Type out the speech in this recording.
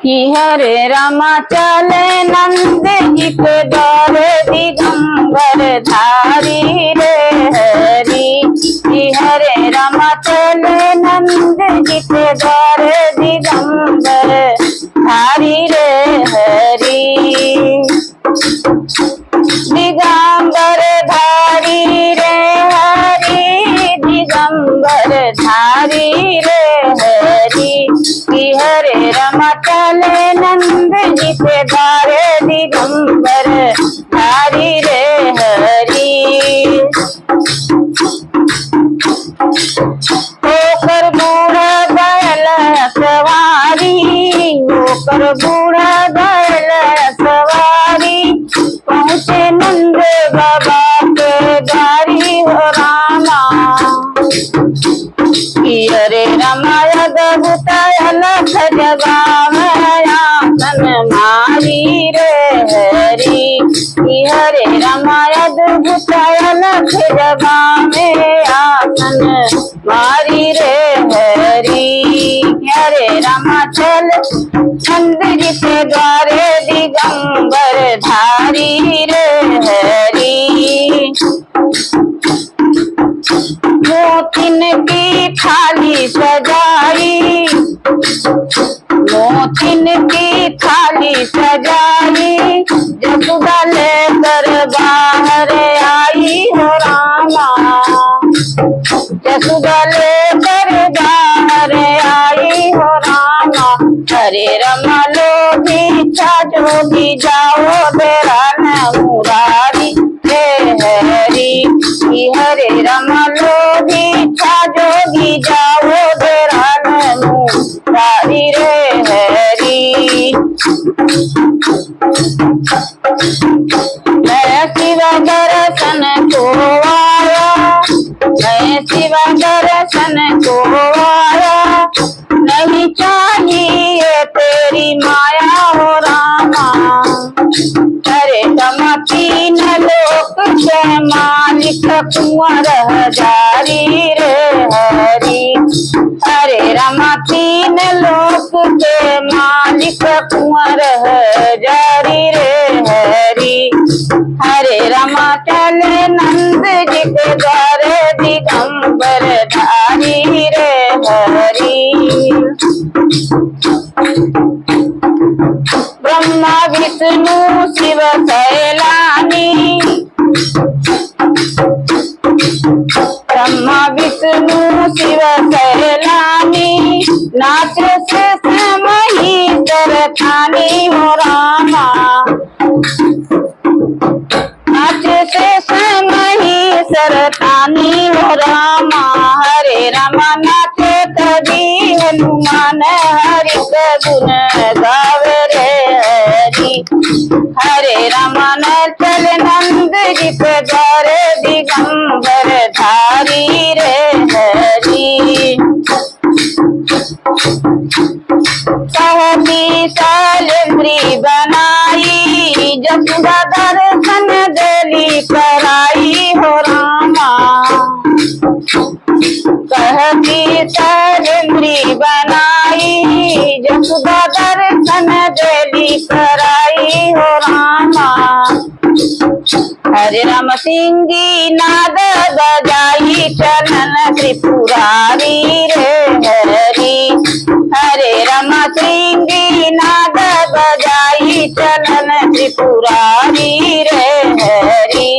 कि हरे रामा चले नंद जी के द्वार दिगंबर धारी रे हरि। कि हरे रामा चले नंद जी के द्वार दिगंबर धारी रे हरि। दिगंबर धारी रे हरि, दिगंबर धारी रे हरि। कि हरे रामा चले नंद जी के द्वार दिगंबर धारी रे हरि। होकर बूढ़ा बैल सवारी, होकर बूढ़ा बैल सवारी, पहुँचे नंद बाबा के द्वारी हो रामा। कि हरे रामा अद्भुत अलख जगावयासन मारी रे हरि। कि हरे रामा अद्भुत अलख जगावयासन मारी रे हरि। हरे रामा चल नंद जी के द्वारे दिगंबर धारी रे हरि। मोतिन की थाली सजाई, मोतिन की थाली सजाई, जसुदा लेकर बाहर आई हो रामा। जसुदा लेकर बाहर आई हो रामा। हरे रामा लो भिक्षा जोगी जाओ तेरा न मुरारी रे हरि। कि हरे रामा लो भिक्षा जोगी जाओ तेरा न मुरारी रे हरि। मैं शिव दर्शन को आया, मैं शिव दर्शन को आया, नहीं चाहिए तेरी माया हो रामा। हरे रामा तीन लोक के मालिक कुंवर हजारी रे हरि। हरे रामा तीन लोक के मालिक कुंवर हजारी रे हरि। हरे रामा चले नंद जी के द्वार दिगंबर धारी रे हरि। ब्रह्मा विष्णु शिव कैलानी, ब्रह्मा विष्णु शिव कैलानी, नाच से महीश्वर थानी हो रामा। नाच से महीश्वर थानी हो रामा। हरे रामा नाचे कभी हनुमान हरि गुण गावे रे हरि। हरे रामा चल नंद जी के द्वार दिगंबर धारी रे हरि। सहती सालेंद्री बनाई, जसुदा दर्शन देली कराई हो रामा। कहती सालेंद्री बनाई, जसुदा दर्शन देली कराई हो रामा। हरे राम सिंगी नाद बजाई, चलन त्रिपुरारी रे हरि। हरे राम सिंगी नाद बजाई, चलन त्रिपुरारी